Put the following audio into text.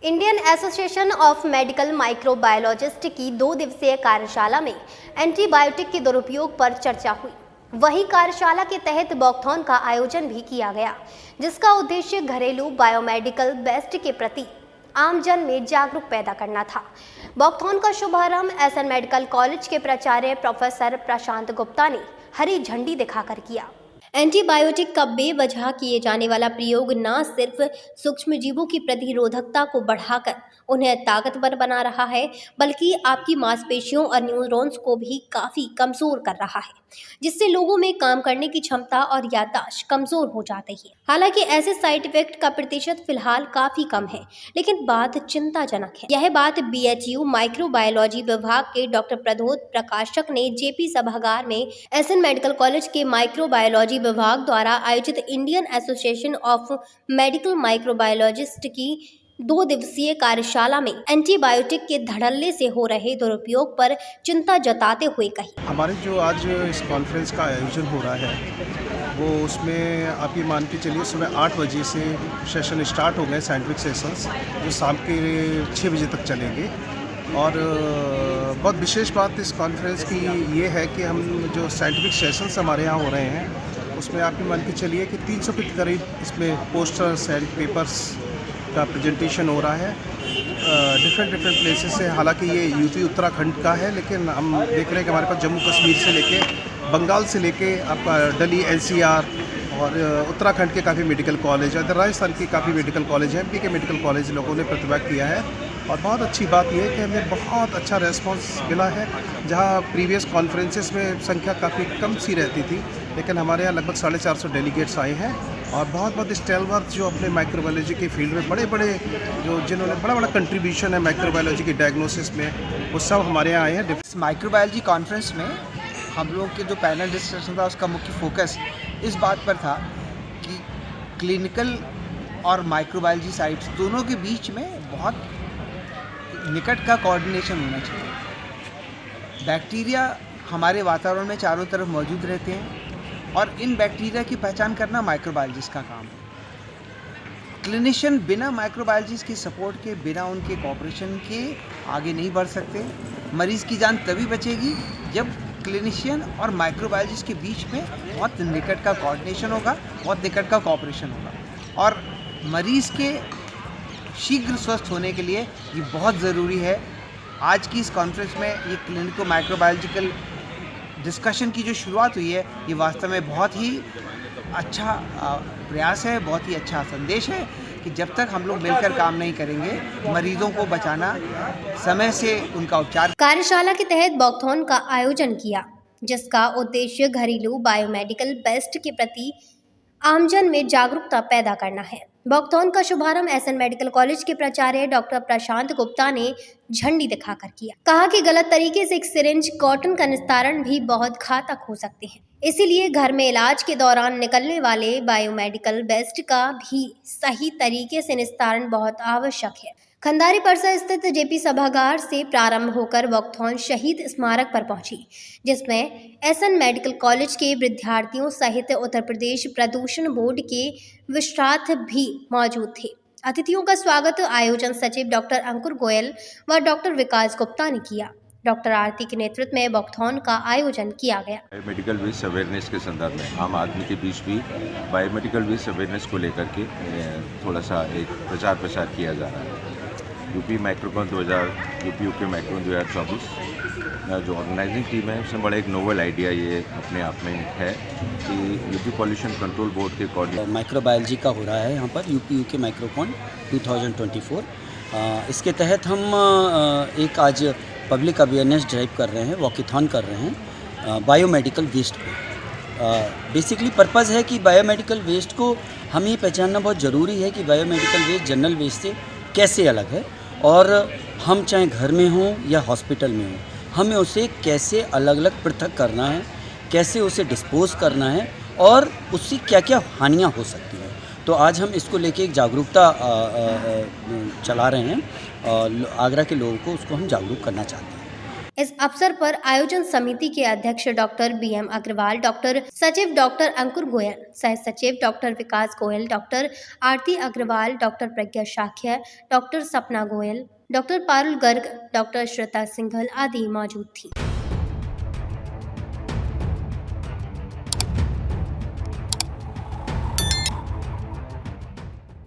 Indian association of medical microbiologist की 2 दिवसीय कार्यशाला में एंटीबायोटिक के दुरुपयोग पर चर्चा हुई। वहीं कार्यशाला के तहत वॉकथॉन का आयोजन भी किया गया, जिसका उद्देश्य घरेलू बायोमेडिकल वेस्ट के प्रति आमजन में जागरूक पैदा करना था। वॉकथॉन का शुभारंभ एसएन मेडिकल कॉलेज के प्राचार्य प्रोफेसर प्रशांत गुप्ता ने हरी झंडी दिखाकर किया। एंटीबायोटिक का बेवजह किए जाने वाला प्रयोग न सिर्फ सूक्ष्मजीवों की प्रतिरोधकता को बढ़ाकर उन्हें ताकतवर बना रहा है, बल्कि आपकी मांसपेशियों और न्यूरॉन्स को भी काफ़ी कमज़ोर कर रहा है, जिससे लोगों में काम करने की क्षमता और याददाश्त कमज़ोर हो जाती है। हालांकि ऐसे साइड इफेक्ट का प्रतिशत फिलहाल काफ़ी कम है, लेकिन बात चिंताजनक है। यह बात बीएचयू माइक्रोबायोलॉजी विभाग के डॉक्टर प्रद्योत प्रकाशक ने जेपी सभागार में एसएन मेडिकल कॉलेज के माइक्रोबायोलॉजी विभाग द्वारा आयोजित Indian association of medical microbiologist की 2 दिवसीय कार्यशाला में एंटीबायोटिक के धड़ल्ले से हो रहे दुरुपयोग पर चिंता जताते हुए कही। हमारे जो आज इस कॉन्फ्रेंस का आयोजन हो रहा है वो उसमें आप ये मान के चलिए सुबह 8 बजे से सेशन स्टार्ट हो गए, साइंटिफिक सेशंस जो शाम के 6 बजे तक चलेंगे। और बहुत विशेष बात इस कॉन्फ्रेंस की ये है कि हम जो साइंटिफिक सेशंस हमारे यहाँ हो रहे हैं उसमें आप ये मान के चलिए कि 300 के करीब इसमें पोस्टर्स एंड पेपर्स का प्रेजेंटेशन हो रहा है डिफरेंट प्लेसेस से। हालांकि ये यूपी उत्तराखंड का है, लेकिन हम देख रहे हैं कि हमारे पास जम्मू कश्मीर से लेके बंगाल से लेके आपका दिल्ली एनसीआर और उत्तराखंड के काफ़ी मेडिकल कॉलेज है, राजस्थान के काफ़ी मेडिकल कॉलेज हैं, एमपी के मेडिकल कॉलेज लोगों ने प्रतिभाग किया है। और बहुत अच्छी बात यह है कि हमें बहुत अच्छा रेस्पॉन्स मिला है। जहां प्रीवियस कॉन्फ्रेंसेस में संख्या काफ़ी कम सी रहती थी, लेकिन हमारे यहाँ लगभग 450 डेलीगेट्स आए हैं। और बहुत स्टेलवर्थ जो अपने माइक्रोबायोलॉजी के फील्ड में बड़े जो जिन्होंने बड़ा कंट्रीब्यूशन है माइक्रोबायोलॉजी की डायग्नोसिस में, वो सब हमारे यहाँ आए हैं। इस माइक्रोबायोलॉजी कॉन्फ्रेंस में हम लोग के जो पैनल डिस्कशन था उसका मुख्य फोकस इस बात पर था कि क्लिनिकल और माइक्रोबायोलॉजी साइट्स दोनों के बीच में बहुत निकट का कोऑर्डिनेशन होना चाहिए। बैक्टीरिया हमारे वातावरण में चारों तरफ मौजूद रहते हैं और इन बैक्टीरिया की पहचान करना माइक्रोबायोलॉजिस्ट का काम है। क्लिनिशियन बिना माइक्रोबायोलॉजिस्ट की सपोर्ट के, बिना उनके कोऑपरेशन के आगे नहीं बढ़ सकते। मरीज़ की जान तभी बचेगी जब क्लिनिशियन और माइक्रोबायोलॉजिस्ट के बीच में बहुत निकट का कोऑर्डिनेशन होगा, बहुत निकट का कोऑपरेशन होगा। और मरीज़ के शीघ्र स्वस्थ होने के लिए ये बहुत ज़रूरी है। आज की इस कॉन्फ्रेंस में ये क्लिनिको माइक्रोबायोलॉजिकल डिस्कशन की जो शुरुआत हुई है, ये वास्तव में बहुत ही अच्छा प्रयास है, बहुत ही अच्छा संदेश है कि जब तक हम लोग मिलकर काम नहीं करेंगे, मरीजों को बचाना, समय से उनका उपचार। कार्यशाला के तहत वॉकथॉन का आयोजन किया, जिसका उद्देश्य घरेलू बायोमेडिकल वेस्ट के प्रति आमजन में जागरूकता पैदा करना है। वॉकथॉन का शुभारंभ एसएन मेडिकल कॉलेज के प्राचार्य डॉक्टर प्रशांत गुप्ता ने झंडी दिखाकर किया। कहा कि गलत तरीके से एक सिरिंज कॉटन का निस्तारण भी बहुत घातक हो सकते हैं, इसीलिए घर में इलाज के दौरान निकलने वाले बायोमेडिकल वेस्ट का भी सही तरीके से निस्तारण बहुत आवश्यक है। खंडारी परिसर स्थित जेपी सभागार से प्रारंभ होकर वॉकथॉन शहीद स्मारक पर पहुंची, जिसमें एसएन मेडिकल कॉलेज के विद्यार्थियों सहित उत्तर प्रदेश प्रदूषण बोर्ड के विश्रार्थ भी मौजूद थे। अतिथियों का स्वागत आयोजन सचिव डॉक्टर अंकुर गोयल व डॉक्टर विकास गुप्ता ने किया। डॉक्टर आरती के नेतृत्व में वॉकथॉन का आयोजन किया गया। बायोमेडिकल वेस्ट अवेयरनेस के संदर्भ में आम आदमी के बीच भी बायोमेडिकल वेस्ट अवेयरनेस को लेकर के थोड़ा सा एक प्रचार प्रसार किया जा रहा है। यूपी माइक्रोकॉन 2000 यूपी माइक्रोकॉन 2024 जो ऑर्गेनाइजिंग टीम है उसमें बड़ा एक नोवेल आइडिया ये अपने आप में है कि यूपी पॉल्यूशन कंट्रोल बोर्ड के कोऑर्डिनेटर माइक्रोबायोलॉजी का हो रहा है यहाँ पर यूपी माइक्रोकॉन 2024। इसके तहत हम एक आज पब्लिक अवेयरनेस ड्राइव कर रहे हैं, वॉकेथॉन कर रहे हैं बायोमेडिकल वेस्ट पे। बेसिकली पर्पज़ है कि बायोमेडिकल वेस्ट को हम ये पहचानना बहुत ज़रूरी है कि बायोमेडिकल वेस्ट जनरल वेस्ट से कैसे अलग है, और हम चाहे घर में हों या हॉस्पिटल में हों, हमें उसे कैसे अलग अलग पृथक करना है, कैसे उसे डिस्पोज करना है और उससे क्या क्या हानियाँ हो सकती हैं। तो आज हम इसको लेके एक जागरूकता चला रहे हैं और आगरा के लोगों को उसको हम जागरूक करना चाहते हैं। इस अवसर पर आयोजन समिति के अध्यक्ष डॉक्टर BM अग्रवाल, डॉक्टर सचिव डॉक्टर अंकुर गोयल, सह सचिव डॉक्टर विकास गोयल, डॉक्टर आरती अग्रवाल, डॉक्टर प्रज्ञा शाक्य, डॉक्टर सपना गोयल, डॉक्टर पारुल गर्ग, डॉक्टर श्वेता सिंघल आदि मौजूद थी।